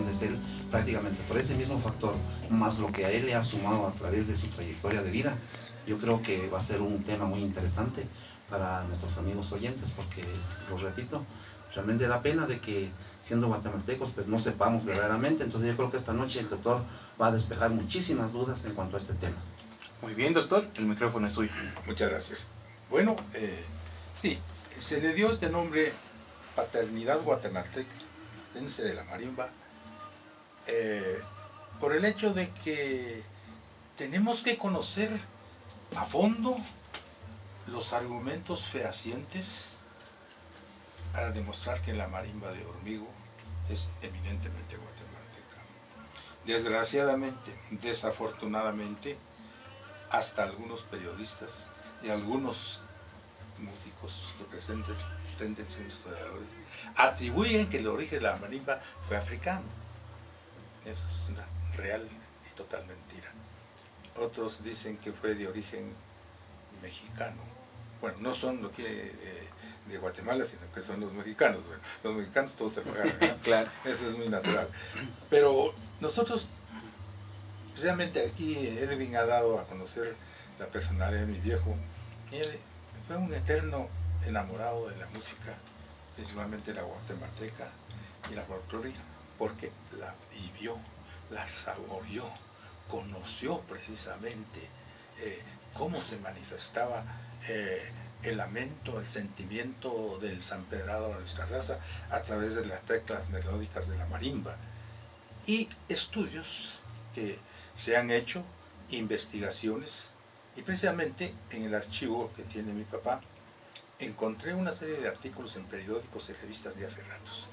Entonces él prácticamente por ese mismo factor, más lo que a él le ha sumado a través de su trayectoria de vida, yo creo que va a ser un tema muy interesante para nuestros amigos oyentes, porque, lo repito, realmente da pena de que siendo guatemaltecos pues no sepamos verdaderamente. Entonces yo creo que esta noche el doctor va a despejar muchísimas dudas en cuanto a este tema. Muy bien, doctor, el micrófono es suyo. Muchas gracias. Bueno, sí, se le dio este nombre Paternidad Guatemaltecense de la Marimba por el hecho de que tenemos que conocer a fondo los argumentos fehacientes para demostrar que la marimba de Hormigo es eminentemente guatemalteca. Desgraciadamente, desafortunadamente, hasta algunos periodistas y algunos músicos representantes historiadores atribuyen que el origen de la marimba fue africano. Eso es una real y total mentira. Otros dicen que fue de origen mexicano. Bueno, no son lo que de Guatemala, sino que son los mexicanos. Bueno, los mexicanos todos se lo agarran, ¿no? Claro. Eso es muy natural. Pero nosotros, precisamente aquí, Edwin ha dado a conocer la personalidad de mi viejo. Él fue un eterno enamorado de la música, principalmente la guatemalteca y la folclórica, porque la vivió, la saboreó, conoció precisamente cómo se manifestaba el lamento, el sentimiento del sanpedrado de nuestra raza a través de las teclas melódicas de la marimba. Y estudios que se han hecho, investigaciones, y precisamente en el archivo que tiene mi papá encontré una serie de artículos en periódicos y revistas de hace ratos.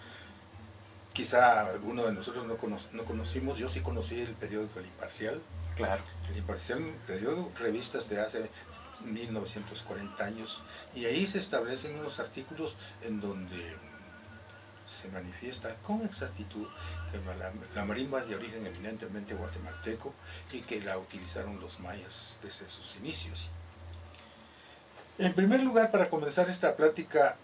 Quizá alguno de nosotros no conocimos, yo sí conocí el periódico El Imparcial. Claro. El Imparcial, periódico, revistas de hace 1940 años, y ahí se establecen unos artículos en donde se manifiesta con exactitud que la marimba es de origen eminentemente guatemalteco y que la utilizaron los mayas desde sus inicios. En primer lugar, para comenzar esta plática,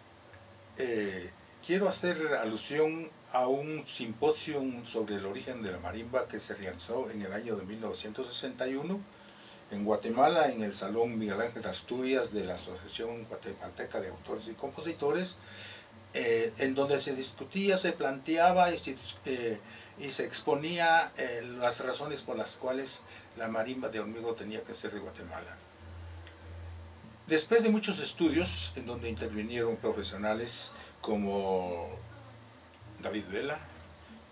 quiero hacer alusión a un simposio sobre el origen de la marimba que se realizó en el año de 1961 en Guatemala, en el Salón Miguel Ángel Asturias de la Asociación Guatemalteca de Autores y Compositores, en donde se discutía, se planteaba y se exponía las razones por las cuales la marimba de Hormigo tenía que ser de Guatemala. Después de muchos estudios en donde intervinieron profesionales como David Vela,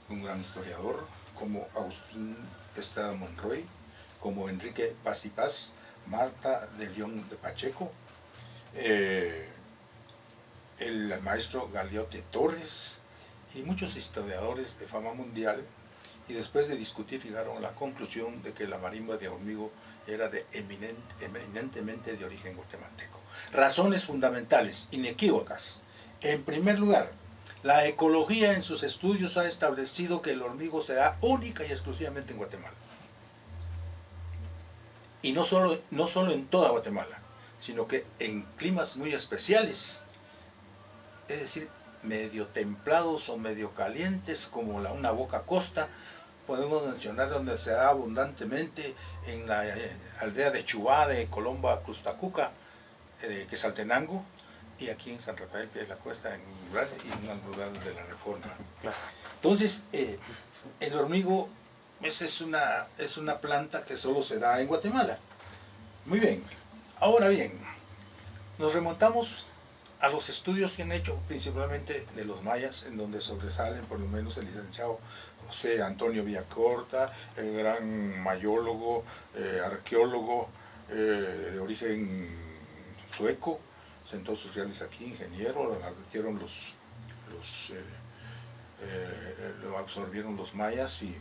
un gran historiador, como Agustín Estrada Monroy, como Enrique Paz y Paz, Marta de León de Pacheco, el maestro Galiote Torres y muchos historiadores de fama mundial, y después de discutir llegaron a la conclusión de que la marimba de Hormigo era eminentemente de origen guatemalteco. Razones fundamentales, inequívocas. En primer lugar, la ecología en sus estudios ha establecido que el hormigo se da única y exclusivamente en Guatemala. Y no solo en toda Guatemala, sino que en climas muy especiales, es decir, medio templados o medio calientes, como una boca costa. Podemos mencionar donde se da abundantemente en la aldea de Chubá, de Colomba, Custacuca, Quesaltenango, y aquí en San Rafael, Pie de la Cuesta, en un lugar, y en un lugar de la Reforma. Claro. Entonces, el hormigo es una planta que solo se da en Guatemala. Muy bien. Ahora bien, nos remontamos a los estudios que han hecho principalmente de los mayas, en donde sobresalen por lo menos el licenciado José Antonio Villacorta, el gran mayólogo, arqueólogo de origen sueco, sentó sus reales aquí, ingeniero, lo absorbieron los mayas, y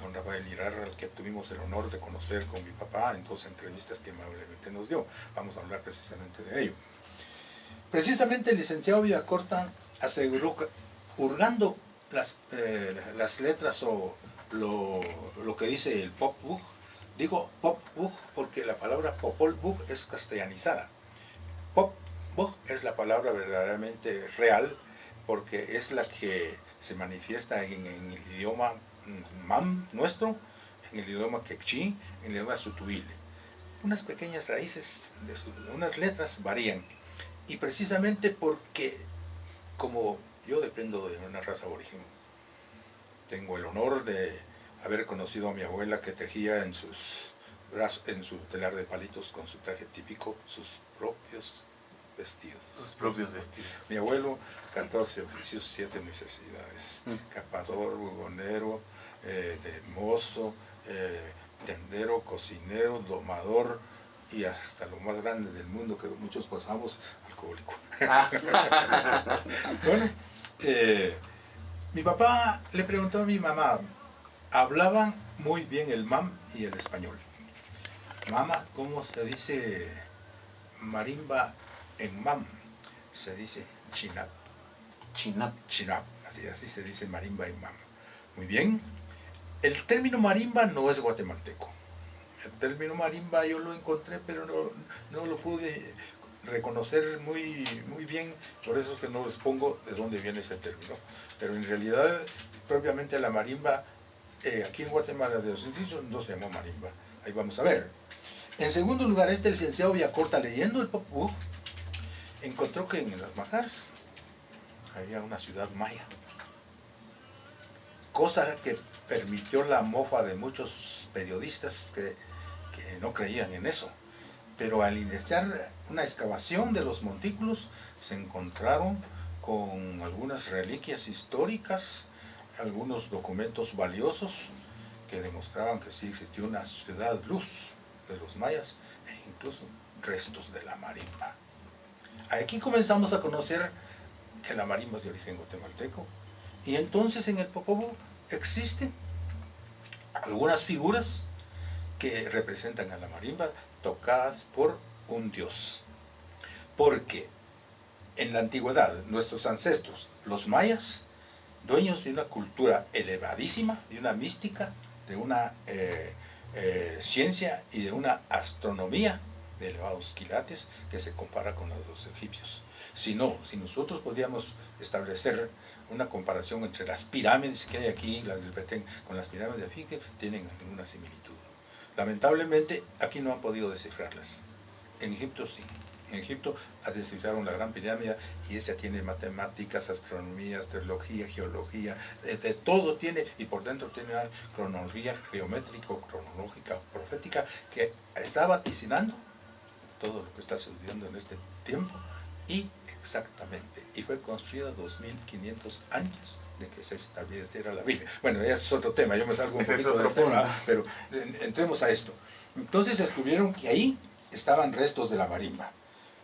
don Rafael Irarra, al que tuvimos el honor de conocer con mi papá en 2 entrevistas que amablemente nos dio. Vamos a hablar precisamente de ello. Precisamente el licenciado Villacorta aseguró que, hurgando las letras o lo que dice el Popol Vuh, digo Popol Vuh porque la palabra Popol Vuh es castellanizada. Popol Vuh es la palabra verdaderamente real, porque es la que se manifiesta en el idioma mam nuestro, en el idioma quechí, en el idioma sutuile. Unas pequeñas raíces, unas letras varían. Y precisamente porque, como yo dependo de una raza aborigen, tengo el honor de haber conocido a mi abuela que tejía en su telar de palitos con su traje típico sus propios vestidos. Sus propios vestidos. Mi abuelo, 14 oficios, 7 necesidades. Capador, bugonero, de mozo, tendero, cocinero, domador y hasta lo más grande del mundo que muchos pasamos, alcohólico. Bueno, mi papá le preguntó a mi mamá, hablaban muy bien el mam y el español. Mamá, ¿cómo se dice marimba en mam? Se dice chinap. Chinap. Chinap, así se dice marimba en mam. Muy bien. El término marimba no es guatemalteco. El término marimba yo lo encontré, pero no lo pude reconocer muy bien, por eso es que no les pongo de dónde viene ese término. Pero en realidad, propiamente la marimba, aquí en Guatemala de los indígenas no se llamó marimba. Ahí vamos a ver. En segundo lugar, el licenciado Villacorta, leyendo el Popol Vuh, encontró que en las Majas había una ciudad maya. Cosa que permitió la mofa de muchos periodistas que no creían en eso. Pero al iniciar una excavación de los montículos, se encontraron con algunas reliquias históricas, algunos documentos valiosos que demostraban que sí existió una ciudad luz de los mayas e incluso restos de la marimba. Aquí comenzamos a conocer que la marimba es de origen guatemalteco, y entonces en el Popol Vuh existen algunas figuras que representan a la marimba tocadas por un dios. Porque en la antigüedad nuestros ancestros, los mayas, dueños de una cultura elevadísima, de una mística, de una ciencia y de una astronomía de elevados quilates que se compara con la de los egipcios. Si nosotros podíamos establecer una comparación entre las pirámides que hay aquí, las del Petén, con las pirámides de Egipto, tienen ninguna similitud. Lamentablemente, aquí no han podido descifrarlas. En Egipto sí. En Egipto descifraron la Gran Pirámide y esa tiene matemáticas, astronomía, astrología, geología, de todo tiene, y por dentro tiene una cronología geométrica, cronológica, profética, que está vaticinando todo lo que está sucediendo en este tiempo. Y exactamente, y fue construida 2500 años de que se estableciera la Biblia. Bueno, ese es otro tema, yo me salgo un poquito del tema, pero entremos a esto. Entonces descubrieron que ahí estaban restos de la marimba.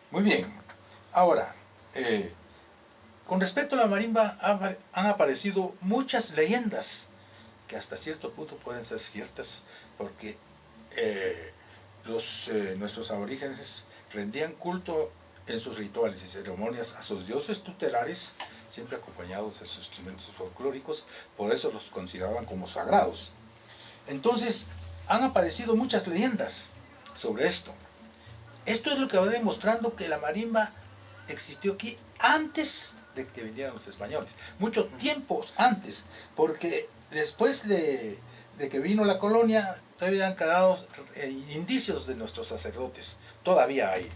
Muy bien, ahora, con respecto a la marimba han aparecido muchas leyendas que hasta cierto punto pueden ser ciertas, porque nuestros aborígenes rendían culto en sus rituales y ceremonias a sus dioses tutelares, siempre acompañados de sus instrumentos folclóricos, por eso los consideraban como sagrados. Entonces, han aparecido muchas leyendas sobre esto. Esto es lo que va demostrando que la marimba existió aquí antes de que vinieran los españoles, mucho tiempo antes, porque después de que vino la colonia, todavía han quedado indicios de nuestros sacerdotes, todavía hay.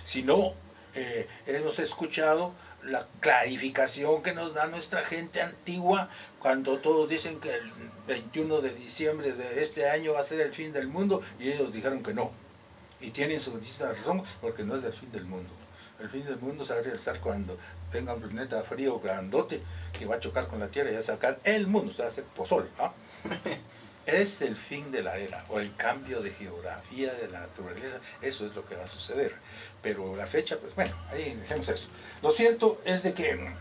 Si no, hemos escuchado la clarificación que nos da nuestra gente antigua cuando todos dicen que el 21 de diciembre de este año va a ser el fin del mundo, y ellos dijeron que no. Y tienen su razón, porque no es el fin del mundo. El fin del mundo se va a realizar cuando venga un planeta frío grandote que va a chocar con la Tierra y va a sacar el mundo, se va a hacer pozol, ¿no? Es el fin de la era, o el cambio de geografía de la naturaleza, eso es lo que va a suceder. Pero la fecha, pues bueno, ahí dejemos eso. Lo cierto es de que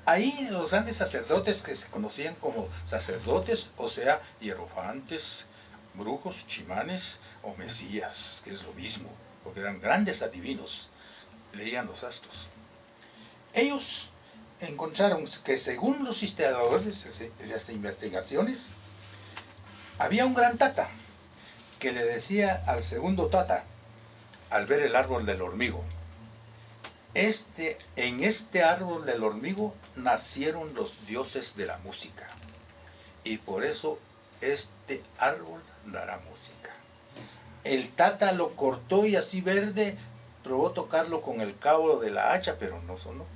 ahí los grandes sacerdotes que se conocían como sacerdotes, o sea, hierofantes, brujos, chimanes o mesías, que es lo mismo, porque eran grandes adivinos, leían los astros. Ellos encontraron que según los historiadores, las investigaciones, había un gran tata que le decía al segundo tata, al ver el árbol del hormigo, en este árbol del hormigo nacieron los dioses de la música. y por eso este árbol dará música. El Tata lo cortó y así verde probó tocarlo con el cabo de la hacha, pero no sonó.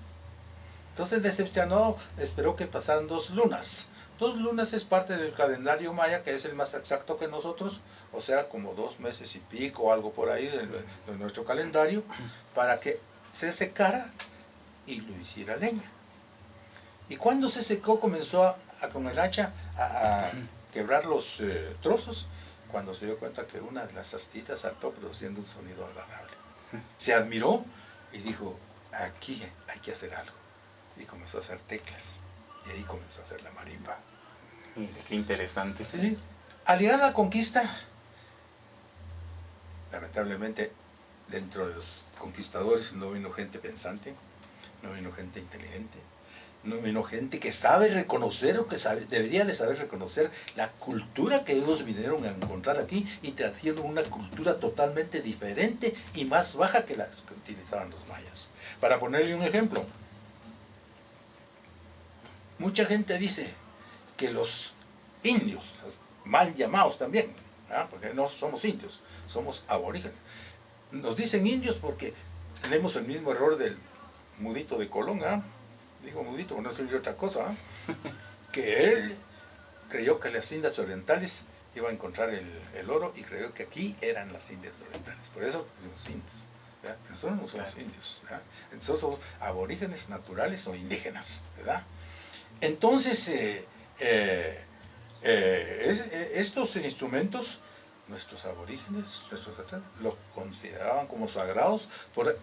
Entonces decepcionado, esperó que pasaran 2 lunas. 2 lunas es parte del calendario maya, que es el más exacto que nosotros, o sea, como 2 meses y pico o algo por ahí de nuestro calendario, para que se secara y lo hiciera leña. Y cuando se secó comenzó con el hacha a quebrar los trozos, cuando se dio cuenta que una de las astitas saltó produciendo un sonido agradable. Se admiró y dijo, aquí hay que hacer algo. Y comenzó a hacer teclas, y ahí comenzó a hacer la marimba. Mire, qué interesante. ¿Sí? Al llegar a la conquista, lamentablemente, dentro de los conquistadores no vino gente pensante, no vino gente inteligente, no vino gente que sabe reconocer o que debería de saber reconocer la cultura que ellos vinieron a encontrar aquí y trajeron una cultura totalmente diferente y más baja que la que utilizaban los mayas. Para ponerle un ejemplo, mucha gente dice que los indios, mal llamados también, porque no somos indios, somos aborígenes. Nos dicen indios porque tenemos el mismo error del mudito de Colón, digo mudito, no sé otra cosa, que él creyó que las Indias orientales iba a encontrar el oro y creyó que aquí eran las Indias orientales. Por eso somos indios. ¿Verdad? Nosotros no somos indios. ¿Verdad? Nosotros somos aborígenes naturales o indígenas. ¿Verdad? Entonces, estos instrumentos, nuestros aborígenes, nuestros lo consideraban como sagrados,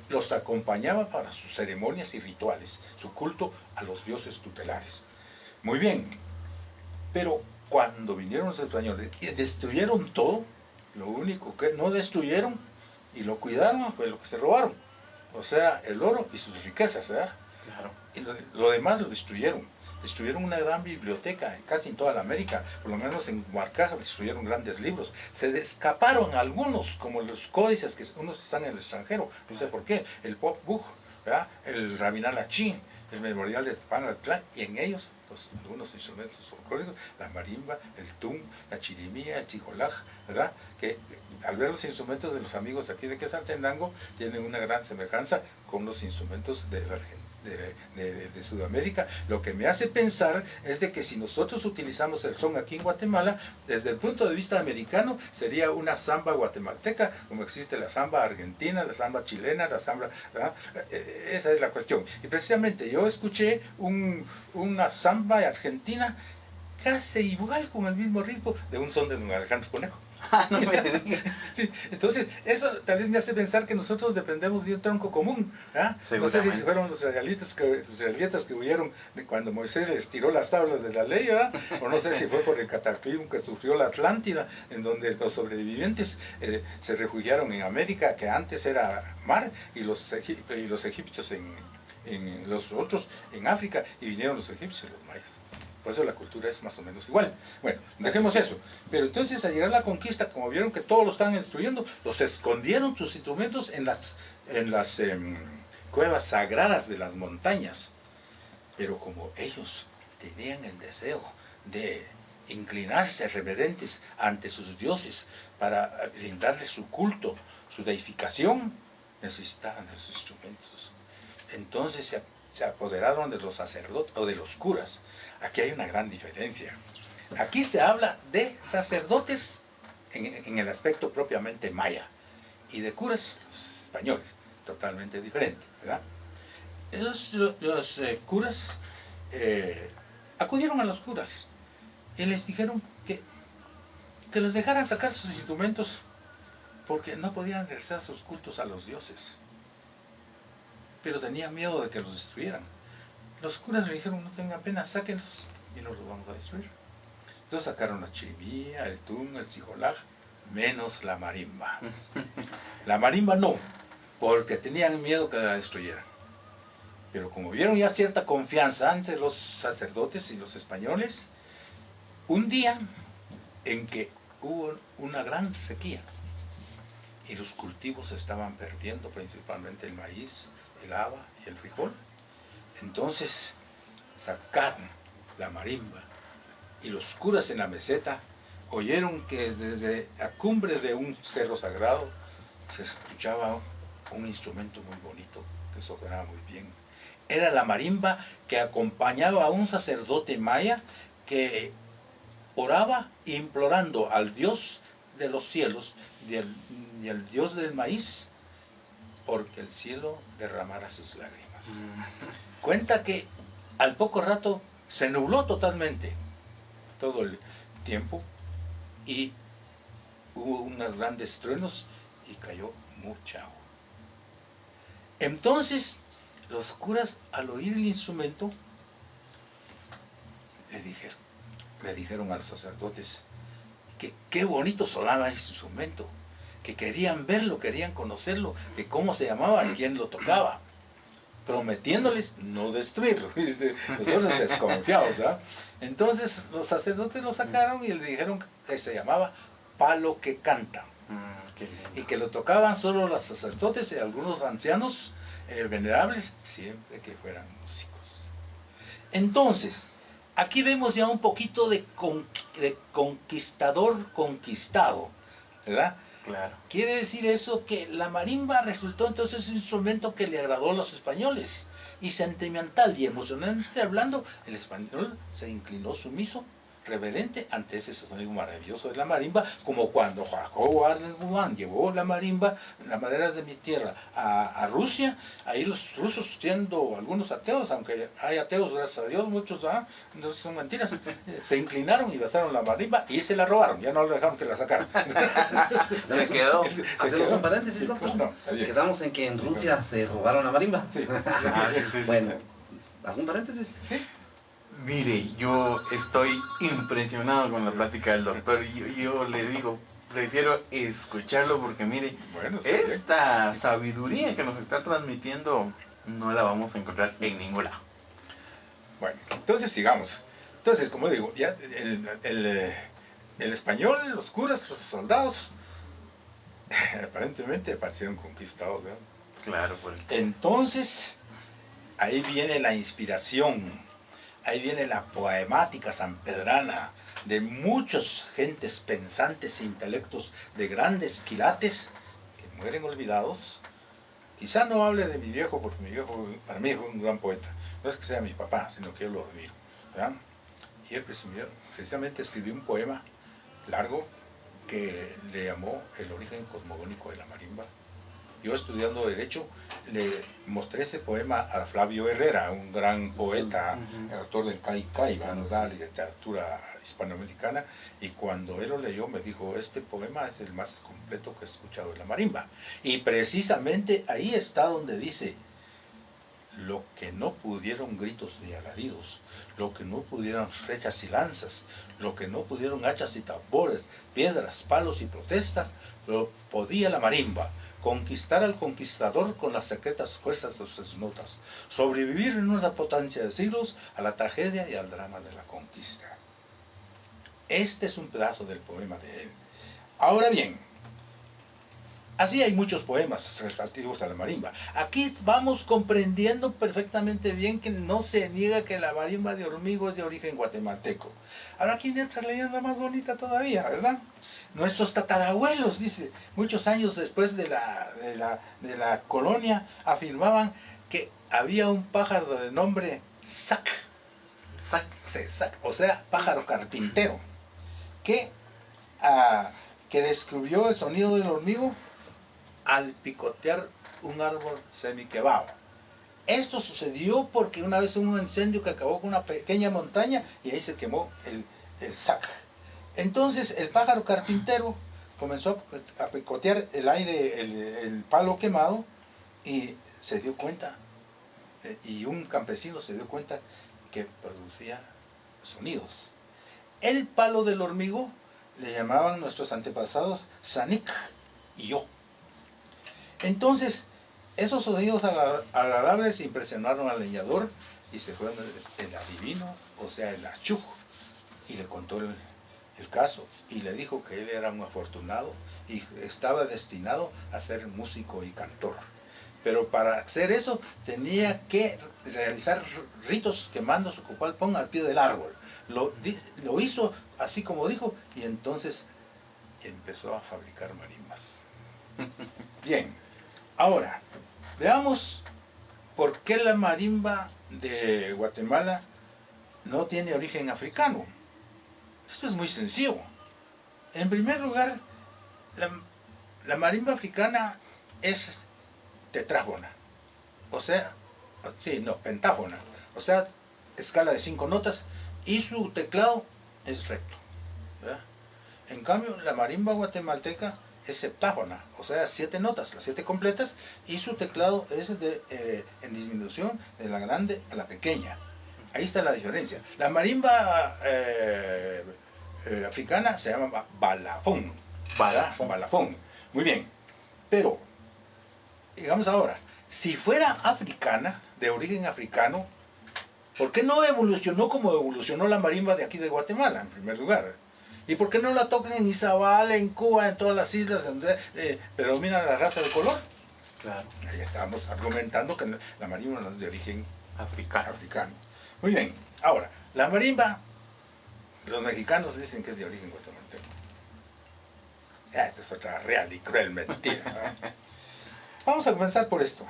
los acompañaban para sus ceremonias y rituales, su culto a los dioses tutelares. Muy bien, pero cuando vinieron los españoles y destruyeron todo, lo único que no destruyeron y lo cuidaron fue lo que se robaron, o sea, el oro y sus riquezas, ¿verdad? Claro. Y lo demás lo destruyeron. Destruyeron una gran biblioteca casi en toda la América, por lo menos en Huarcaja destruyeron grandes libros. Se escaparon algunos, como los códices, que unos están en el extranjero, no sé por qué, el Pop Book, ¿verdad? El Rabinal Achín, el Memorial de Panaltlán, y en ellos algunos instrumentos folclóricos, la marimba, el tum, la chirimía, el chijolaj, ¿verdad? Que al ver los instrumentos de los amigos aquí de Quetzaltenango tienen una gran semejanza con los instrumentos de la Argentina. De Sudamérica. Lo que me hace pensar es de que si nosotros utilizamos el son aquí en Guatemala, desde el punto de vista americano, sería una samba guatemalteca, como existe la samba argentina, la samba chilena, la samba, ¿verdad? Esa es la cuestión. Y precisamente yo escuché una samba argentina casi igual, con el mismo ritmo, de un son de don Alejandro Conejo. No me digas. Sí, entonces, eso tal vez me hace pensar que nosotros dependemos de un tronco común. No sé si fueron los israelitas que huyeron de cuando Moisés les tiró las tablas de la ley, ¿verdad? O no sé si fue por el cataclismo que sufrió la Atlántida, en donde los sobrevivientes se refugiaron en América, que antes era mar, y los egipcios en los otros en África, y vinieron los egipcios y los mayas. Por eso la cultura es más o menos igual. Bueno, dejemos eso. Pero entonces al llegar a la conquista, como vieron que todos lo estaban destruyendo, los escondieron sus instrumentos en las cuevas sagradas de las montañas. Pero como ellos tenían el deseo de inclinarse reverentes ante sus dioses para brindarles su culto, su deificación, necesitaban los instrumentos. Entonces se apoderaron de los sacerdotes o de los curas. Aquí hay una gran diferencia. Aquí se habla de sacerdotes en el aspecto propiamente maya y de curas, los españoles, totalmente diferente, ¿verdad? Los curas acudieron a los curas y les dijeron que los dejaran sacar sus instrumentos porque no podían realizar sus cultos a los dioses, pero tenían miedo de que los destruyeran. Los curas le dijeron, no tengan pena, sáquenlos y no los vamos a destruir. Entonces sacaron la chirimía, el tum, el chijolaj, menos la marimba. La marimba no, porque tenían miedo que la destruyeran. Pero como vieron ya cierta confianza entre los sacerdotes y los españoles, un día en que hubo una gran sequía y los cultivos se estaban perdiendo, principalmente el maíz, el haba y el frijol, entonces sacaron la marimba y los curas en la meseta oyeron que desde la cumbre de un cerro sagrado se escuchaba un instrumento muy bonito que sonaba muy bien. Era la marimba que acompañaba a un sacerdote maya que oraba implorando al Dios de los cielos y al Dios del maíz porque el cielo derramara sus lágrimas. Cuenta que al poco rato se nubló totalmente todo el tiempo y hubo unos grandes truenos y cayó mucha agua. Entonces los curas, al oír el instrumento, le dijeron a los sacerdotes que qué bonito sonaba ese instrumento, que querían verlo, querían conocerlo, que cómo se llamaba, quién lo tocaba, prometiéndoles no destruirlo. Nosotros desconfiados, ¿eh? Entonces los sacerdotes lo sacaron y le dijeron que se llamaba palo que canta, y que lo tocaban solo los sacerdotes y algunos ancianos venerables, siempre que fueran músicos. Entonces, aquí vemos ya un poquito de conquistador conquistado, ¿verdad? Claro. Quiere decir eso que la marimba resultó entonces un instrumento que le agradó a los españoles, y sentimental y emocionalmente hablando, el español se inclinó sumiso, reverente ante ese sonido maravilloso de la marimba, como cuando Jacobo Arlen Guzmán llevó la marimba, la madera de mi tierra, a Rusia. Ahí los rusos, siendo algunos ateos, aunque hay ateos, gracias a Dios, muchos no son mentiras, se inclinaron y besaron la marimba y se la robaron, ya no lo dejaron que la sacaran. Se quedó. Hacemos un paréntesis, Sí, doctor. no, está bien. Quedamos en que en Rusia se robaron la marimba. Sí. Sí. Bueno, ¿algún paréntesis? Sí. Mire, yo estoy impresionado con la plática del doctor. Yo le digo, prefiero escucharlo porque mire, Bueno, está bien. esta sabiduría que nos está transmitiendo no la vamos a encontrar en ningún lado. Bueno, entonces sigamos. Entonces, como digo, ya el español, los curas, los soldados, aparentemente parecieron conquistados, ¿verdad? Claro, por el... Entonces, ahí viene la inspiración, ahí viene la poemática sanpedrana de muchas gentes pensantes e intelectos de grandes quilates que mueren olvidados. Quizá no hable de mi viejo, porque mi viejo para mí fue un gran poeta. No es que sea mi papá, sino que yo lo admiro, ¿verdad? Y él precisamente escribió un poema largo que le llamó El origen cosmogónico de la marimba. Yo, estudiando Derecho, le mostré ese poema a Flavio Herrera, un gran poeta, autor del Caicai, vamos a la literatura hispanoamericana, y cuando él lo leyó me dijo, este poema es el más completo que he escuchado de la marimba. Y precisamente ahí está donde dice, lo que no pudieron gritos ni alaridos, lo que no pudieron flechas y lanzas, lo que no pudieron hachas y tambores, piedras, palos y protestas, lo podía la marimba. Conquistar al conquistador con las secretas fuerzas de sus notas, sobrevivir en una potencia de siglos a la tragedia y al drama de la conquista. Este es un pedazo del poema de él. Ahora bien, así hay muchos poemas relativos a la marimba. Aquí vamos comprendiendo perfectamente bien que no se niega que la marimba de Hormigo es de origen guatemalteco. Ahora aquí viene otra leyenda más bonita todavía, ¿verdad? Nuestros tatarabuelos, dice, muchos años después de la colonia, afirmaban que había un pájaro de nombre Sac, o sea, pájaro carpintero, que descubrió el sonido del hormigo al picotear un árbol semiquebado. Esto sucedió porque una vez hubo un incendio que acabó con una pequeña montaña y ahí se quemó el Sac. Entonces el pájaro carpintero comenzó a picotear el aire, el palo quemado, y se dio cuenta, y un campesino se dio cuenta que producía sonidos. El palo del hormigo le llamaban nuestros antepasados Sanic y yo. Entonces esos sonidos agradables impresionaron al leñador y se fue el adivino, o sea el achuj, y le contó el caso y le dijo que él era un afortunado y estaba destinado a ser músico y cantor, pero para hacer eso tenía que realizar ritos quemando su copal pong al pie del árbol, lo hizo así como dijo, y entonces empezó a fabricar marimbas. Bien, ahora, veamos por qué la marimba de Guatemala no tiene origen africano. Esto es muy sencillo. En primer lugar, la marimba africana es tetráfona, o sea, sí, no, pentáfona, o sea, escala de 5 notas, y su teclado es recto, ¿verdad? En cambio, la marimba guatemalteca es septáfona, o sea, 7 notas, las 7 completas, y su teclado es en disminución de la grande a la pequeña. Ahí está la diferencia. La marimba africana se llama balafón. Balafón. Muy bien. Pero, digamos ahora, si fuera africana, de origen africano, ¿por qué no evolucionó como evolucionó la marimba de aquí de Guatemala, en primer lugar? ¿Y por qué no la tocan en Izabal, en Cuba, en todas las islas donde predomina la raza de color? Claro. Ahí estábamos argumentando que la marimba no es de origen Africano. Muy bien. Ahora, la marimba, los mexicanos dicen que es de origen guatemalteco. Esta es otra real y cruel mentira, ¿verdad? Vamos a comenzar por esto.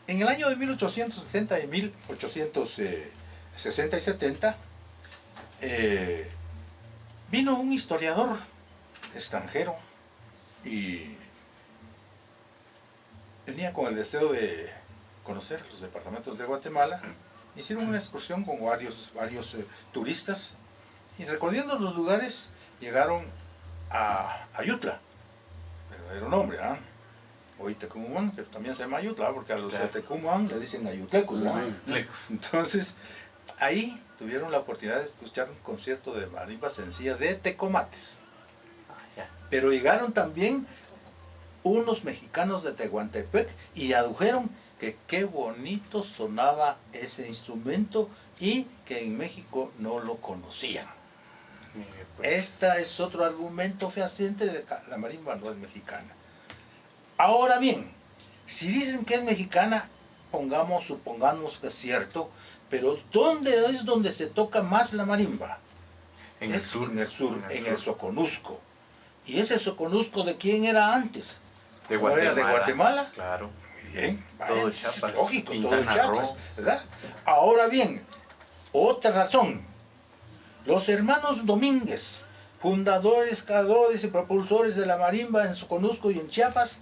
En el año de 1870 y 1860 y 70, vino un historiador extranjero y venía con el deseo de conocer los departamentos de Guatemala. Hicieron una excursión con varios turistas y recorriendo los lugares llegaron a Ayutla, verdadero nombre, ¿ah? Hoy Tecumán, pero también se llama Ayutla, porque a los de Tecumán le dicen ayutlecos, ¿verdad? Entonces, ahí tuvieron la oportunidad de escuchar un concierto de marimba sencilla de Tecomates. Pero llegaron también unos mexicanos de Tehuantepec y adujeron que qué bonito sonaba ese instrumento y que en México no lo conocían. Este es otro argumento fehaciente de que la marimba no es mexicana. Ahora bien, si dicen que es mexicana, supongamos que es cierto, pero ¿dónde es donde se toca más la marimba? En el sur. En el sur, en el Soconusco. ¿Y ese Soconusco de quién era antes? De ¿No era de Guatemala? Claro. Muy bien, Todo es Chiapas, lógico, todo Quintana Chiapas, Roo. ¿verdad? Ahora bien, otra razón. Los hermanos Domínguez, fundadores, creadores y propulsores de la marimba en Soconusco y en Chiapas,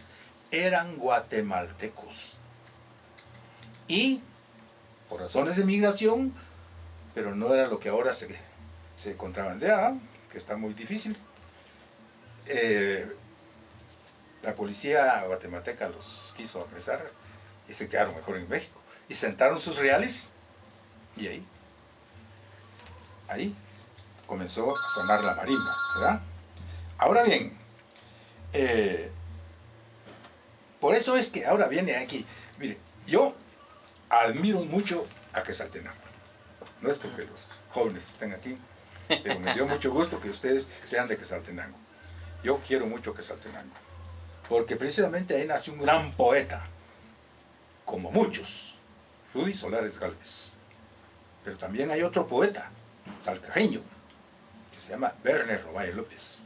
eran guatemaltecos. Y, por razones de migración, pero no era lo que ahora se contrabandea, que está muy difícil, la policía guatemalteca los quiso apresar y se quedaron mejor en México. Y sentaron sus reales y ahí comenzó a sonar la marimba, ¿verdad? Ahora bien, por eso es que ahora viene aquí. Mire, yo admiro mucho a Quetzaltenango. No es porque los jóvenes estén aquí, pero me dio mucho gusto que ustedes sean de Quetzaltenango. Yo quiero mucho Quetzaltenango, porque precisamente ahí nació un gran poeta, como muchos, Rudy Solares Gálvez. Pero también hay otro poeta, salcajeño, que se llama Werner Ovalle López.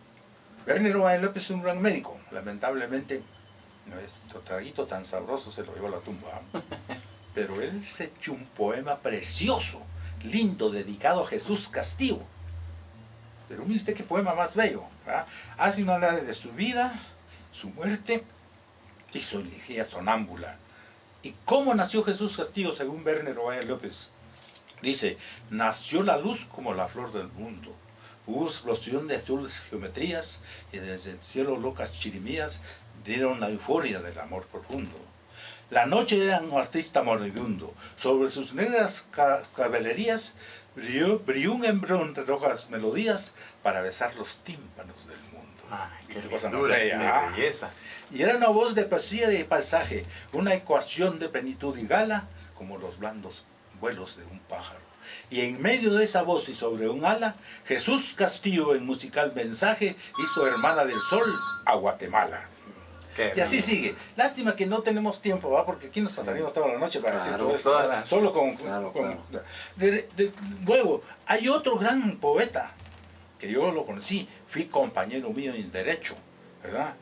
Werner Ovalle López es un gran médico, lamentablemente no es traguito tan sabroso, se lo llevó a la tumba. Pero él se echó un poema precioso, lindo, dedicado a Jesús Castillo. Pero mire usted qué poema más bello, ¿verdad? Hace un análisis de su vida, su muerte y su elegía sonámbula. ¿Y cómo nació Jesús Castillo según Werner Ovalle López? Dice, nació la luz como la flor del mundo. Hubo explosión de azules geometrías y desde el cielo locas chirimías dieron la euforia del amor profundo. La noche era un artista moribundo. Sobre sus negras caballerías brilló un embrión de rojas melodías para besar los tímpanos del mundo. Ay, Y qué cosa más lindura, bella, qué ¿ah? belleza. Y era una voz de poesía y paisaje, una ecuación de plenitud y gala, como los blandos vuelos de un pájaro. Y en medio de esa voz y sobre un ala, Jesús Castillo en musical mensaje hizo hermana del sol a Guatemala. Y así sigue. Lástima que no tenemos tiempo, ¿va? Porque aquí nos pasaríamos toda la noche para decir todo esto. toda Solo con... Claro. Luego, hay otro gran poeta, que yo lo conocí, fui compañero mío en Derecho, ¿verdad?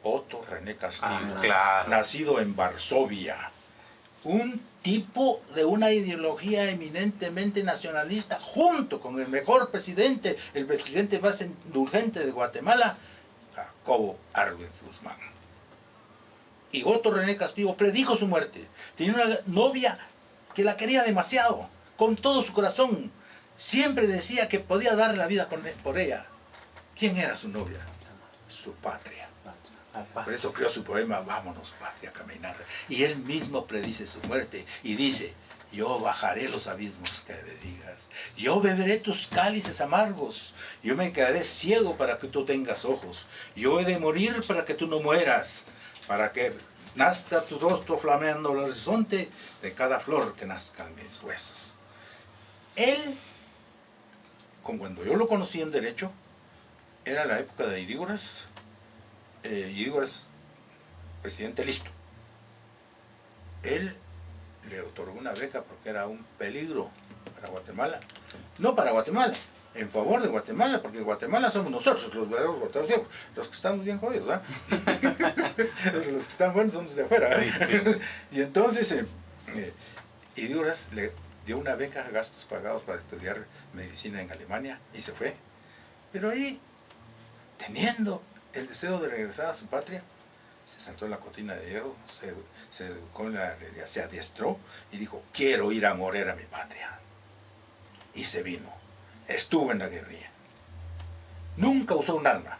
Otto René Castillo, claro. nacido en Varsovia. Un tipo de una ideología eminentemente nacionalista, junto con el mejor presidente, el presidente más indulgente de Guatemala, Jacobo Arbenz Guzmán. Y Otto René Castillo predijo su muerte. Tenía una novia que la quería demasiado, con todo su corazón. Siempre decía que podía dar la vida por ella. ¿Quién era su novia? Su patria. Por eso creó su poema Vámonos, patria, a caminar. Y él mismo predice su muerte y dice: yo bajaré los abismos que me digas, yo beberé tus cálices amargos, yo me quedaré ciego para que tú tengas ojos, yo he de morir para que tú no mueras, para que nazca tu rostro flameando el horizonte de cada flor que nazca en mis huesos. Él, cuando yo lo conocí en Derecho, era la época de Irígoras. Irígoras, presidente listo. Él le otorgó una beca porque era un peligro para Guatemala. No para Guatemala, en favor de Guatemala, porque Guatemala somos nosotros, los verdaderos guatemaltecos, los que estamos bien jodidos, ¿ah? Los que están buenos son los de afuera. Y entonces, Irígoras le dio una beca a gastos pagados para estudiar medicina en Alemania y se fue. Pero ahí, teniendo el deseo de regresar a su patria, se saltó en la cortina de hierro, se educó en la realidad, se adiestró y dijo: quiero ir a morir a mi patria. Y se vino, estuvo en la guerrilla. Nunca usó un arma.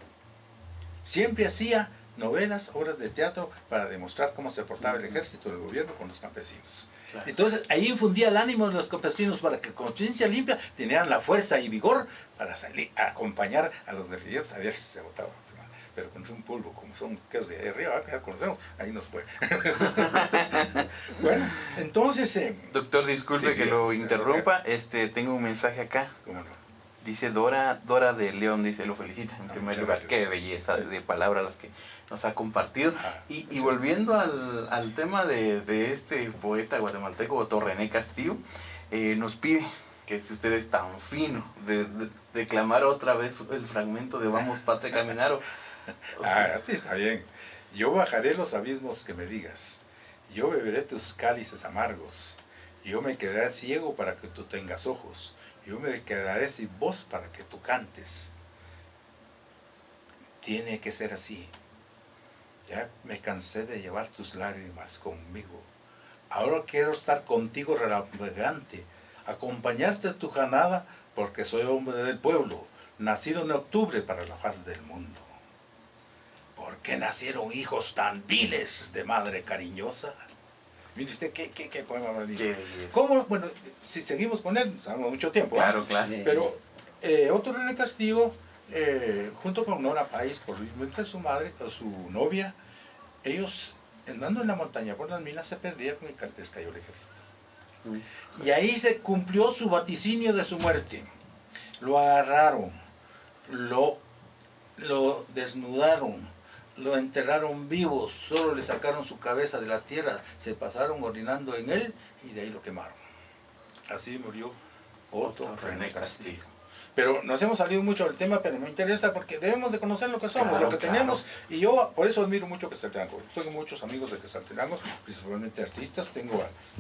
Siempre hacía novelas, obras de teatro para demostrar cómo se portaba el ejército del gobierno con los campesinos. Claro. Entonces ahí infundía el ánimo de los campesinos para que, con conciencia limpia, tenían la fuerza y vigor para salir a acompañar a los guerrilleros a ver si se votaba. Pero con un polvo, como son que es de arriba, ya conocemos, ahí nos puede. Bueno, entonces... Doctor, disculpe sí, que lo interrumpa, tengo un mensaje acá. ¿Cómo no? Dice Dora de León, dice, lo felicita en primer lugar, gracias. qué belleza de palabras las que nos ha compartido. Y volviendo al tema de este poeta guatemalteco, Otto René Castillo, nos pide que si usted es tan fino de declamar otra vez el fragmento de Vamos, patria, caminar. Sí, está bien. Yo bajaré los abismos que me digas, yo beberé tus cálices amargos, yo me quedaré ciego para que tú tengas ojos, yo me quedaré sin voz para que tú cantes. Tiene que ser así. Ya me cansé de llevar tus lágrimas conmigo. Ahora quiero estar contigo relambregante, acompañarte a tu jornada, porque soy hombre del pueblo, nacido en octubre para la faz del mundo. ¿Por qué nacieron hijos tan viles de madre cariñosa? Mire usted, ¿qué poema más lindo? ¿Cómo? Bueno, si seguimos con él, nos damos mucho tiempo. Claro, claro. Pero Otto René Castillo, junto con Nora Pais, por su madre, o su novia, ellos, andando en la montaña por las minas, se perdieron y les cayó el ejército. Y ahí se cumplió su vaticinio de su muerte. Lo agarraron, lo desnudaron, lo enterraron vivos, solo le sacaron su cabeza de la tierra, se pasaron orinando en él y de ahí lo quemaron. Así murió Otto René Castillo. Pero nos hemos salido mucho del tema, pero me interesa porque debemos de conocer lo que somos, claro, lo que tenemos. Y yo por eso admiro mucho Quetzaltenango. Tengo muchos amigos de Quetzaltenango, principalmente artistas.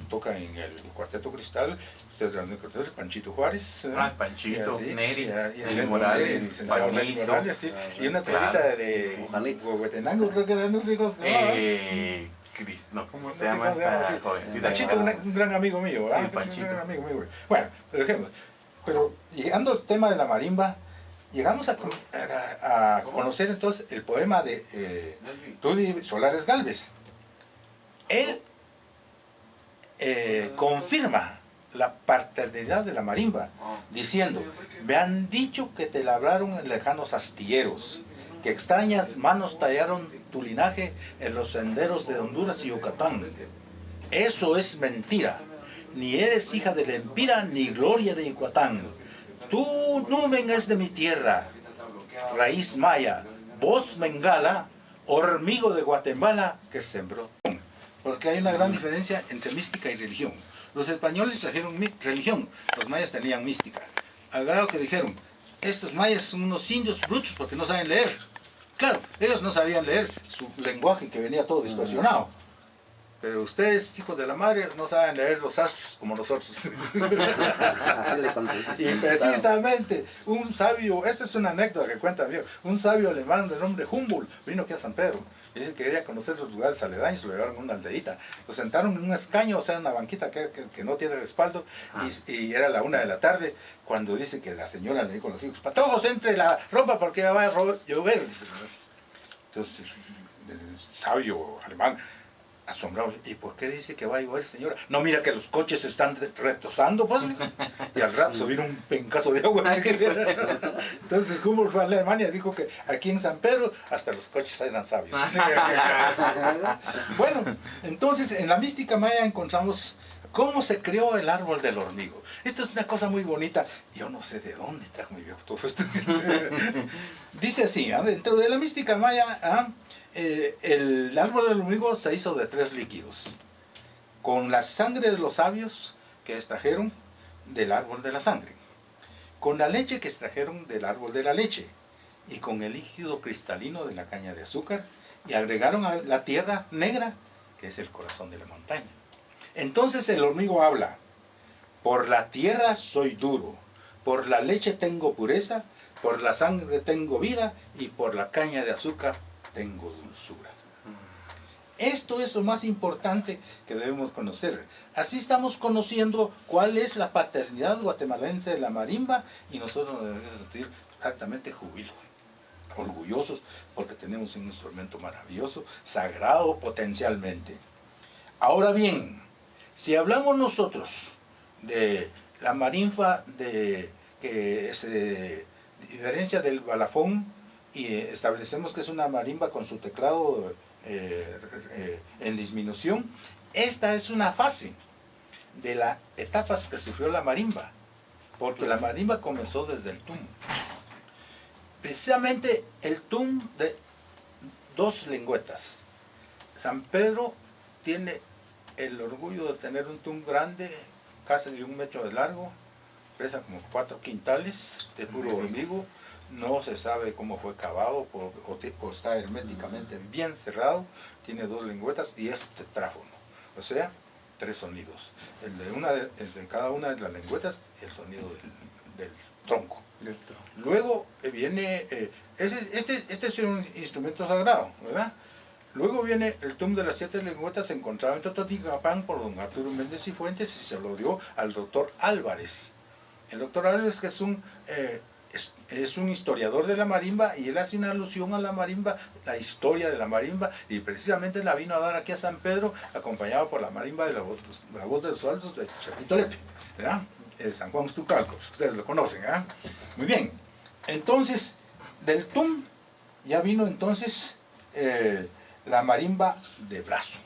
Toca en el Cuarteto Cristal, ustedes han conocido, Panchito Juárez. Panchito, Neri, Neri Morales, licenciado Neri Morales, sí. Y una telita de Huehuetenango, creo que eran los hijos. No, ¿cómo se llama esta jovencita? Panchito, un gran amigo mío. Sí, Panchito. Un gran amigo mío. Bueno, por ejemplo, pero llegando al tema de la marimba, llegamos a conocer entonces el poema de Rudy Solares Gálvez. Él confirma la paternidad de la marimba, diciendo: me han dicho que te labraron en lejanos astilleros, que extrañas manos tallaron tu linaje en los senderos de Honduras y Yucatán. Eso es mentira. Ni eres hija de Lempira ni gloria de Yucatán. Tú no vengas de mi tierra, raíz maya, voz bengala, hormigo de Guatemala que sembró. Porque hay una gran diferencia entre mística y religión. Los españoles trajeron religión, los mayas tenían mística. Al grado que dijeron, estos mayas son unos indios brutos porque no saben leer. Claro, ellos no sabían leer su lenguaje que venía todo distorsionado. Pero ustedes, hijos de la madre, no saben leer los astros como nosotros. Y precisamente, un sabio, esta es una anécdota que cuenta bien, un sabio alemán de nombre Humboldt vino aquí a San Pedro. Y dice que quería conocer los lugares aledaños, lo llevaron a una aldeíta. Lo sentaron en un escaño, o sea, una banquita que no tiene respaldo, y era la 1 de la tarde, cuando dice que la señora le dijo a los hijos, patojos, entre la ropa porque va a llover. Dice. Entonces, el sabio alemán, asombrado, ¿y por qué dice que va a llover, señora? No, mira que los coches se están retosando, pues. Y al rato se vino un pencazo de agua. Entonces, como fue a Alemania, dijo que aquí en San Pedro hasta los coches eran sabios. Bueno, entonces en la mística maya encontramos cómo se creó el árbol del hormigo. Esto es una cosa muy bonita. Yo no sé de dónde trajo mi viejo todo esto. Dice así, dentro de la mística maya, el árbol del hormigo se hizo de 3 líquidos. Con la sangre de los sabios que extrajeron del árbol de la sangre. Con la leche que extrajeron del árbol de la leche. Y con el líquido cristalino de la caña de azúcar. Y agregaron a la tierra negra, que es el corazón de la montaña. Entonces el hormigo habla. Por la tierra soy duro. Por la leche tengo pureza. Por la sangre tengo vida. Y por la caña de azúcar tengo dulzura. Esto es lo más importante que debemos conocer. Así estamos conociendo cuál es la paternidad guatemaltense de la marimba y nosotros nos debemos sentir exactamente jubilosos, orgullosos, porque tenemos un instrumento maravilloso, sagrado potencialmente. Ahora bien, si hablamos nosotros de la marimba que se diferencia del balafón, y establecemos que es una marimba con su teclado en disminución, esta es una fase de las etapas que sufrió la marimba, porque la marimba comenzó desde el tum. Precisamente el tum de 2 lengüetas. San Pedro tiene el orgullo de tener un tum grande, casi de 1 metro de largo, pesa como 4 quintales de puro hormigo. No se sabe cómo fue cavado o está herméticamente bien cerrado. Tiene 2 lengüetas y es tetráfono, o sea, 3 sonidos. El de cada una de las lengüetas y el sonido del tronco. Luego viene, este es un instrumento sagrado, ¿verdad? Luego viene el tum de las 7 lengüetas encontrado en Totonicapán por don Arturo Méndez y Fuentes y se lo dio al doctor Álvarez. El doctor Álvarez, que es un historiador de la marimba, y él hace una alusión a la marimba, la historia de la marimba, y precisamente la vino a dar aquí a San Pedro, acompañado por la marimba de la voz de los altos de Chapito Lepe, ¿verdad? San Juan Estucalco, ustedes lo conocen, ¿verdad? Muy bien, entonces, del tum ya vino entonces la marimba de brazo,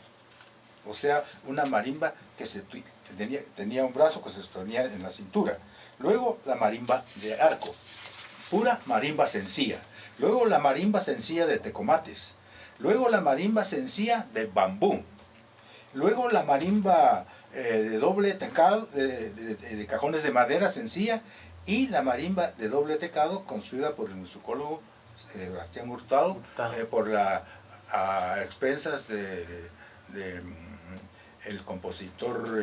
o sea, una marimba que tenía un brazo que se sostenía en la cintura. Luego la marimba de arco, pura marimba sencilla. Luego la marimba sencilla de tecomates. Luego la marimba sencilla de bambú. Luego la marimba de doble tecado, de cajones de madera sencilla. Y la marimba de doble tecado construida por el musicólogo Sebastián Hurtado, a expensas el compositor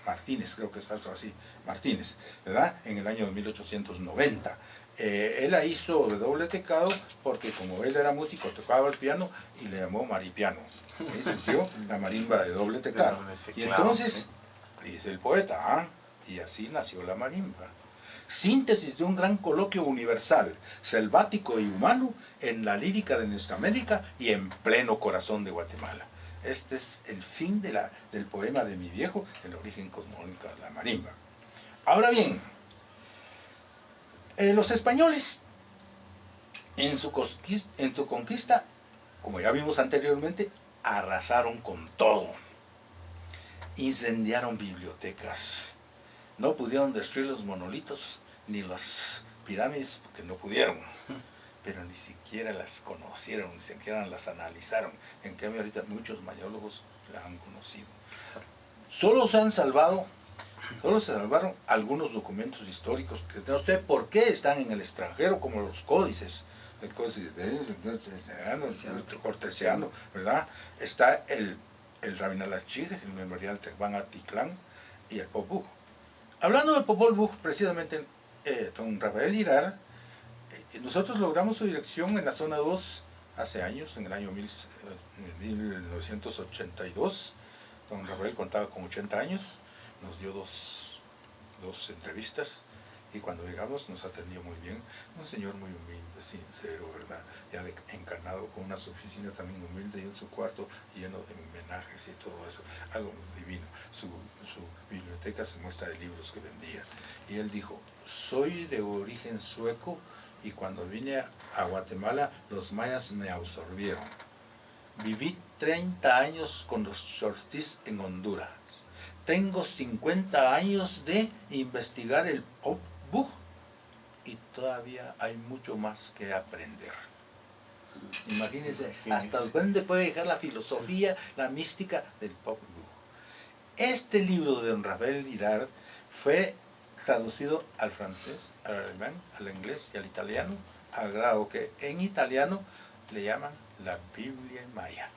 Martínez, creo que es algo así, Martínez, ¿verdad? En el año 1890. Él la hizo de doble tecado porque como él era músico, tocaba el piano y le llamó maripiano. Ahí surgió la marimba de doble teclado. Y entonces, dice el poeta, y así nació la marimba. Síntesis de un gran coloquio universal, selvático y humano en la lírica de nuestra América y en pleno corazón de Guatemala. Este es el fin del poema de mi viejo, el origen cosmónico de la marimba. Ahora bien, los españoles en su conquista, como ya vimos anteriormente, arrasaron con todo. Incendiaron bibliotecas. No pudieron destruir los monolitos ni las pirámides porque no pudieron. pero ni siquiera las conocieron, ni siquiera las analizaron. En cambio ahorita muchos mayólogos la han conocido. Solo se salvaron algunos documentos históricos que no sé por qué están en el extranjero, como los códices, el códice cortesiano, ¿verdad? Está el Rabin al-Achir, el memorial de Van Atitlán y el Popol Vuh. Hablando de Popol Vuh, precisamente don Rafael Girard, nosotros logramos su dirección en la zona 2 hace años, en el año 1982. Don Rafael contaba con 80 años, nos dio dos entrevistas, y cuando llegamos nos atendió muy bien. Un señor muy humilde, sincero, ¿verdad? Ya encarnado, con una oficina también humilde, y en su cuarto lleno de homenajes y todo eso, algo divino. Su biblioteca se muestra de libros que vendía. Y él dijo: soy de origen sueco, y cuando vine a Guatemala los mayas me absorbieron. Viví 30 años con los Chortís en Honduras. Tengo 50 años de investigar el Popol Vuh y todavía hay mucho más que aprender. Imagínense hasta dónde puede llegar la filosofía, la mística del Popol Vuh. Este libro de don Rafael Girard fue traducido al francés, al alemán, al inglés y al italiano, al grado que en italiano le llaman la Biblia maya.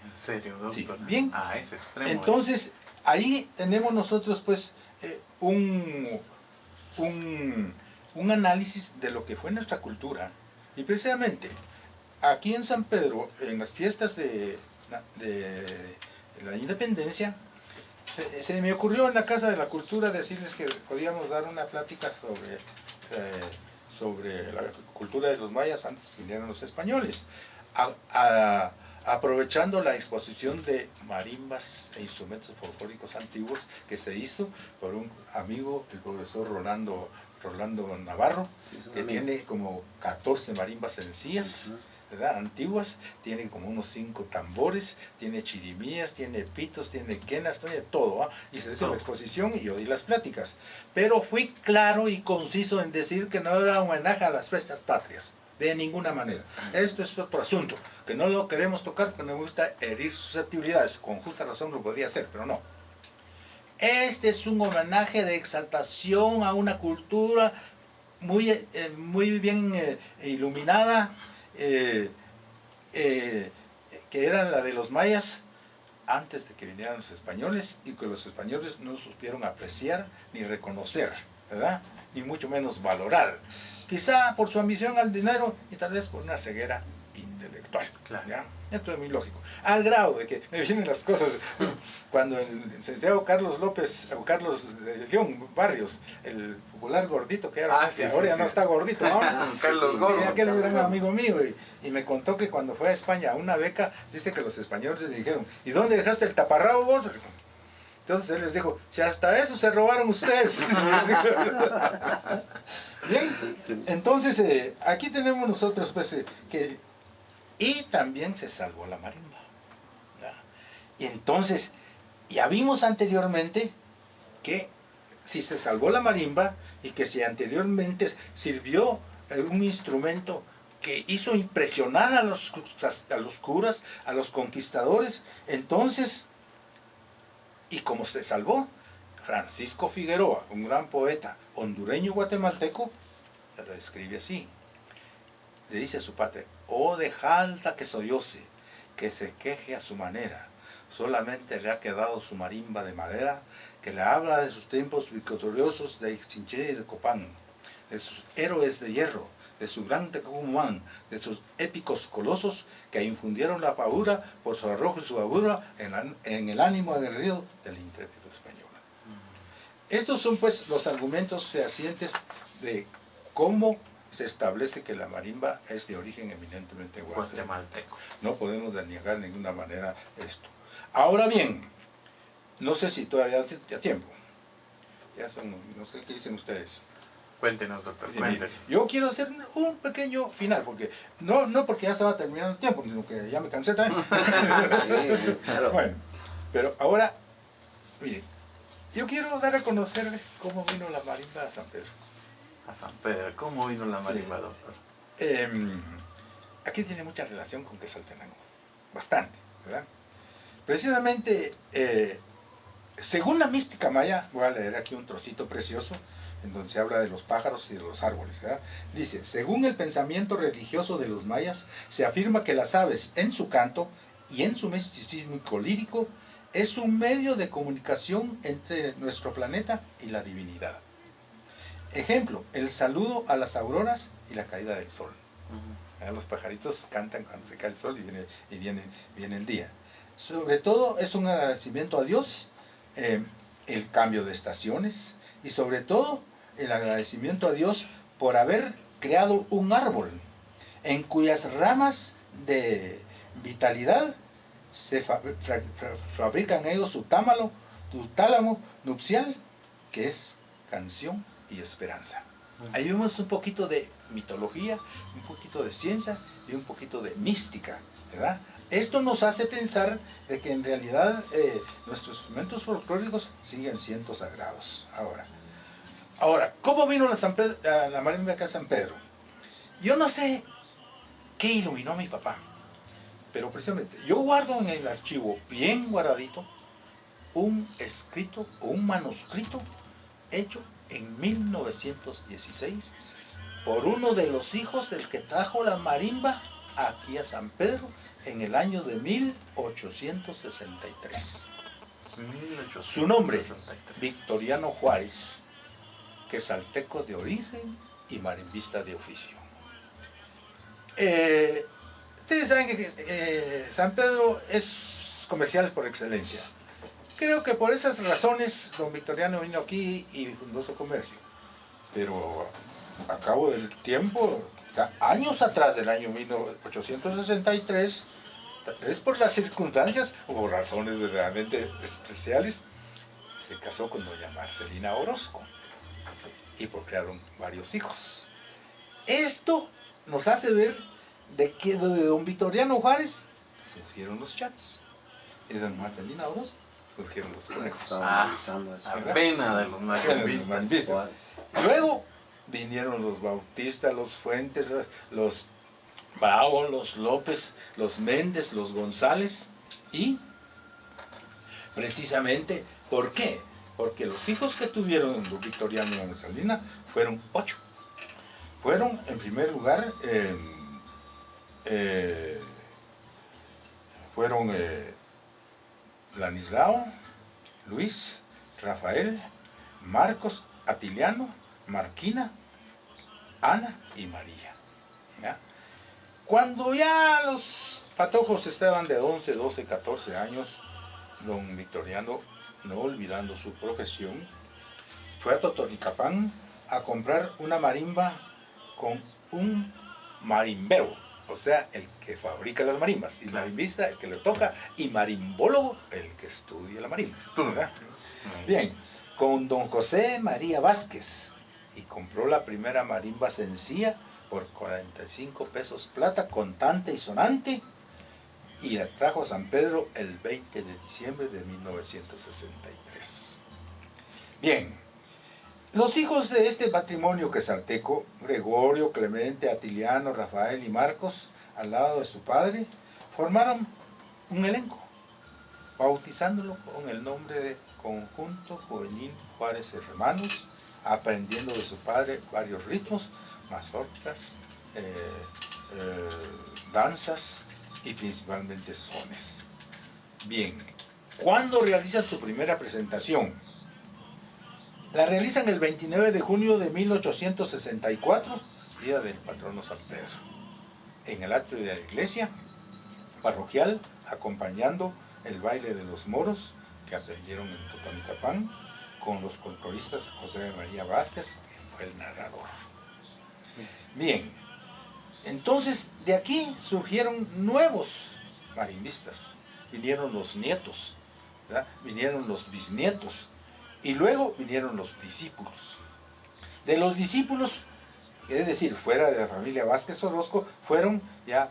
¿En serio, doctor? Sí, bien. A ese extremo. Entonces, ahí tenemos nosotros pues un análisis de lo que fue nuestra cultura. Y precisamente aquí en San Pedro, en las fiestas de la independencia, se me ocurrió en la Casa de la Cultura decirles que podíamos dar una plática sobre la cultura de los mayas antes que vinieran los españoles, aprovechando la exposición de marimbas e instrumentos folclóricos antiguos que se hizo por un amigo, el profesor Rolando Navarro, que tiene como 14 marimbas sencillas, ¿verdad?, antiguas, tiene como unos 5 tambores, tiene chirimías, tiene pitos, tiene quenas, tiene todo, ¿eh? Y se hizo la exposición y yo di las pláticas. Pero fui claro y conciso en decir que no era un homenaje a las fiestas patrias, de ninguna manera. Esto es otro asunto, que no lo queremos tocar porque nos gusta herir susceptibilidades. Con justa razón lo podría hacer, pero no. Este es un homenaje de exaltación a una cultura muy bien iluminada, que era la de los mayas antes de que vinieran los españoles, y que los españoles no supieron apreciar ni reconocer, ¿verdad?, ni mucho menos valorar, quizá por su ambición al dinero y tal vez por una ceguera intelectual. Claro. ¿Ya? Esto es muy lógico, al grado de que me vienen las cosas cuando el licenciado Carlos López o Carlos León Barrios, el popular gordito que era, que ahora ya no está gordito, ¿no? Carlos Gordo. Aquel era un amigo mío, y me contó que cuando fue a España a una beca, dice que los españoles le dijeron: ¿y dónde dejaste el taparrabo vos? Entonces él les dijo: si hasta eso se robaron ustedes. Bien, entonces aquí tenemos nosotros pues que... Y también se salvó la marimba, ¿no? Y entonces, ya vimos anteriormente que si se salvó la marimba y que si anteriormente sirvió un instrumento que hizo impresionar a los curas, a los conquistadores, entonces, y como se salvó, Francisco Figueroa, un gran poeta hondureño guatemalteco, la describe así. Le dice a su padre: oh, dejadla que solloce, que se queje a su manera, solamente le ha quedado su marimba de madera, que le habla de sus tiempos victoriosos de Chinché y de Copán, de sus héroes de hierro, de su gran Tecumán, de sus épicos colosos que infundieron la pavura por su arrojo y su bravura en el ánimo aguerrido del intrépido español. Estos son pues los argumentos fehacientes de cómo se establece que la marimba es de origen eminentemente guatemalteco. No podemos denegar de ninguna manera esto. Ahora bien, no sé si todavía da tiempo. Ya son, no sé qué dicen ustedes. Cuéntenos, doctor, Sí, cuéntenos. yo quiero hacer un pequeño final, porque no porque ya se va terminando el tiempo, sino que ya me cansé también. Sí, claro. Bueno, pero ahora, mire, yo quiero dar a conocer cómo vino la marimba a San Pedro. A San Pedro, ¿cómo vino la marimba, Sí. doctor? aquí tiene mucha relación con Quetzaltenango, bastante, ¿verdad? Precisamente, según la mística maya, voy a leer aquí un trocito precioso, en donde se habla de los pájaros y de los árboles, ¿verdad? Dice, según el pensamiento religioso de los mayas, se afirma que las aves en su canto y en su misticismo lírico es un medio de comunicación entre nuestro planeta y la divinidad. Ejemplo, el saludo a las auroras y la caída del sol. Los pajaritos cantan cuando se cae el sol y viene el día. Sobre todo es un agradecimiento a Dios, el cambio de estaciones, y sobre todo el agradecimiento a Dios por haber creado un árbol en cuyas ramas de vitalidad se fabrican ellos su tálamo nupcial, que es canción y esperanza. Ahí vemos un poquito de mitología, un poquito de ciencia y un poquito de mística, ¿verdad? Esto nos hace pensar de que en realidad nuestros instrumentos folclóricos siguen siendo sagrados. Ahora, ¿cómo vino la marimba acá a San Pedro? Yo no sé qué iluminó a mi papá, pero precisamente yo guardo en el archivo bien guardadito un escrito o un manuscrito hecho en 1916 por uno de los hijos del que trajo la marimba aquí a San Pedro en el año de 1863. Su nombre, Victoriano Juárez, quetzalteco de origen y marimbista de oficio. Ustedes saben que San Pedro es comercial por excelencia. Creo que por esas razones don Victoriano vino aquí y fundó su comercio. Pero a cabo del tiempo, o sea, años atrás del año 1863, es por las circunstancias o por razones realmente especiales, se casó con doña Marcelina Orozco y procrearon varios hijos. Esto nos hace ver de que de don Victoriano Juárez surgieron los chats y de don Marcelina Orozco surgieron los conejos. Apenas de los marimbistas. Luego vinieron los Bautistas, los Fuentes, los Bravo, los López, los Méndez, los González, y precisamente, ¿por qué? Porque los hijos que tuvieron don Victoriano y Marcelina fueron 8. Fueron, en primer lugar, fueron Lanislao, Luis, Rafael, Marcos, Atiliano, Marquina, Ana y María. ¿Ya? Cuando ya los patojos estaban de 11, 12, 14 años, don Victoriano, no olvidando su profesión, fue a Totonicapán a comprar una marimba con un marimbero, o sea, el que fabrica las marimbas, y marimbista, el que le toca, y marimbólogo, el que estudia la marimba. ¿Verdad? Bien, con don José María Vázquez, y compró la primera marimba sencilla por 45 pesos plata, contante y sonante, y la trajo a San Pedro el 20 de diciembre de 1963. Bien, los hijos de este matrimonio quetzalteco, Gregorio, Clemente, Atiliano, Rafael y Marcos, al lado de su padre, formaron un elenco, bautizándolo con el nombre de Conjunto Juvenil Juárez Hermanos, aprendiendo de su padre varios ritmos, mazorcas, danzas y principalmente sones. Bien, ¿cuándo realizan su primera presentación? La realizan el 29 de junio de 1864, día del patrono San Pedro, en el atrio de la iglesia parroquial, acompañando el baile de los moros que aprendieron en Totonicapán con los folcloristas José María Vázquez, que fue el narrador. Bien, entonces de aquí surgieron nuevos marimbistas, vinieron los nietos, ¿verdad? Vinieron los bisnietos, y luego vinieron los discípulos. De los discípulos, es decir, fuera de la familia Vázquez Orozco, fueron ya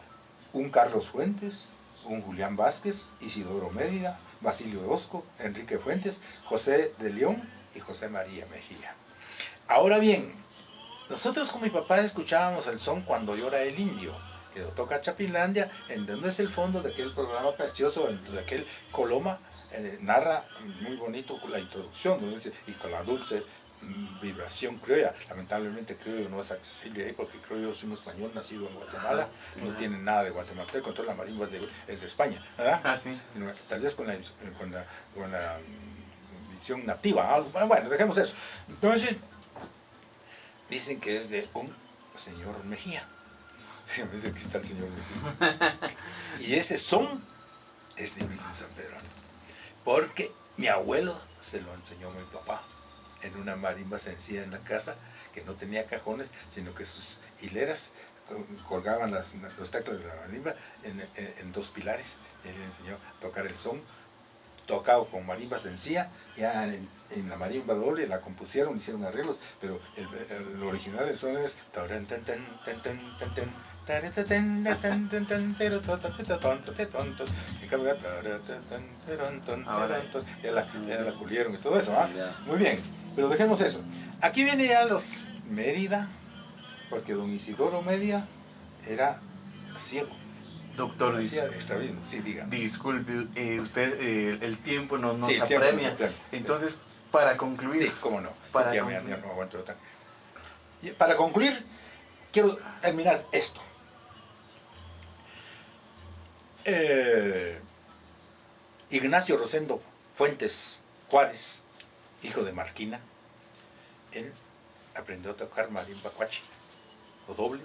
un Carlos Fuentes, un Julián Vázquez, Isidoro Mérida, Basilio Orozco, Enrique Fuentes, José de León y José María Mejía. Ahora bien, nosotros con mi papá escuchábamos el son Cuando llora el indio, que lo toca Chapinlandia, en donde es el fondo de aquel programa precioso, de aquel Coloma, narra muy bonito la introducción, donde dice, y con la dulce vibración criolla. Lamentablemente criollo no es accesible ahí, porque criollo es un español nacido en Guatemala, no tiene nada de guatemalteco, entonces la marimba es de España, ¿verdad? Sí. Tal vez con la visión nativa, algo. Bueno, dejemos eso. Entonces, dicen que es de un señor Mejía. Fíjate, aquí está el señor Mejía. Y ese son es de origen sanpedrano, porque mi abuelo se lo enseñó a mi papá en una marimba sencilla en la casa, que no tenía cajones, sino que sus hileras colgaban los teclas de la marimba en dos pilares. Él le enseñó a tocar el son, tocado con marimba sencilla. Ya en la marimba doble la compusieron, hicieron arreglos, pero el original del son es ya la pulieron y todo eso, ¿ah? Muy bien, pero dejemos eso. Aquí viene ya los Mérida, porque don Isidoro Mérida era ciego. Doctor, Hacía extravismo, sí, diga. disculpe, usted el tiempo no nos Sí, el tiempo apremia. nos apremia. Entonces, para concluir... Sí, cómo no. Para Ya concluir. no aguanto otra. Para concluir, quiero terminar esto. Ignacio Rosendo Fuentes Juárez, hijo de Marquina, él aprendió a tocar marimba cuachi, o doble,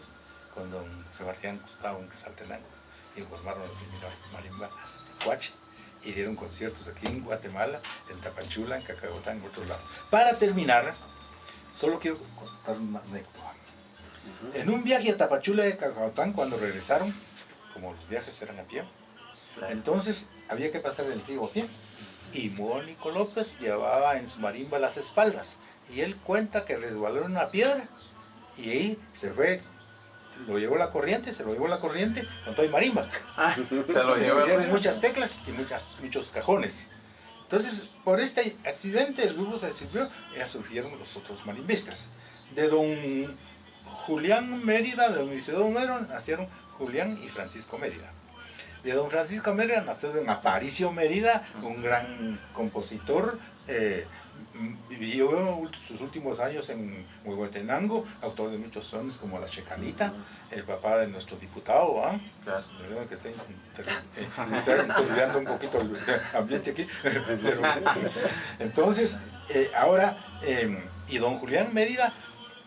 con don Sebastián Gustavo en Quetzaltenango, y formaron la primera marimba cuachi, y dieron conciertos aquí en Guatemala, en Tapachula, en Cacagotán, en otros lados. Para terminar, solo quiero contar una anécdota. En un viaje a Tapachula de Cacagotán, cuando regresaron, como los viajes eran a pie, entonces había que pasar el río a pie, y Mónico López llevaba en su marimba las espaldas, y él cuenta que resbaló en una piedra, y ahí se fue, se lo llevó la corriente con todo y marimba. Se lo Se llevó. dieron muchas teclas y muchos cajones. Entonces, por este accidente, el grupo se disolvió y ya surgieron los otros marimbistas. De don Julián Mérida, de don Isidoro Mérida, nacieron Julián y Francisco Mérida. De don Francisco Mérida nació don Aparicio Mérida, un gran compositor. Vivió sus últimos años en Huehuetenango, autor de muchos sones como La Checanita, el papá de nuestro diputado, ¿eh? Claro. Perdón que estoy interrumpiendo un poquito el ambiente aquí. Entonces, ahora, y don Julián Mérida,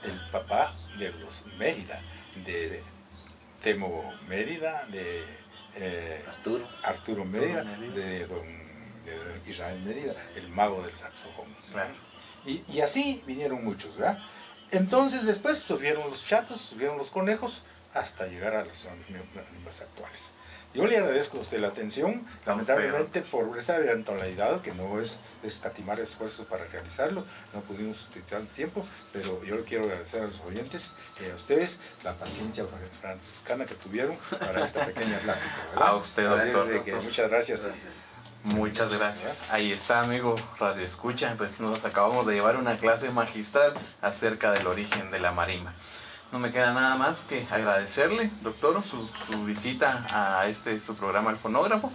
el papá de los Mérida, de Temo Mérida, de Arturo Mérida, de don Israel Mérida, el mago del saxofón. Claro. Y así vinieron muchos, ¿verdad? Entonces después subieron los chatos, subieron los conejos, hasta llegar a las animas actuales. Yo le agradezco a usted la atención, lamentablemente por esa eventualidad, que no es escatimar esfuerzos para realizarlo, no pudimos utilizar el tiempo, pero yo le quiero agradecer a los oyentes y a ustedes la paciencia franciscana que tuvieron para esta pequeña plática, ¿verdad? A usted, Así es doctor. de que muchas gracias. Muchas gracias. Ahí está, amigo Radio Escucha. Pues nos acabamos de llevar una clase magistral acerca del origen de la marimba. No me queda nada más que agradecerle, doctor, su visita a su programa El Fonógrafo.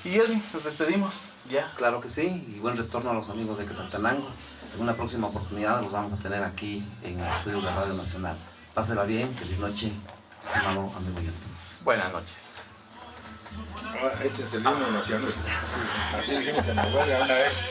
Y Edwin, nos despedimos ya. Claro que sí, y buen retorno a los amigos de Quetzaltenango. En una próxima oportunidad los vamos a tener aquí en el estudio de Radio Nacional. Pásela bien, feliz noche, estimado amigo oyente. Buenas noches. Este es el himno nacional. Así dijimos en la huelga una vez.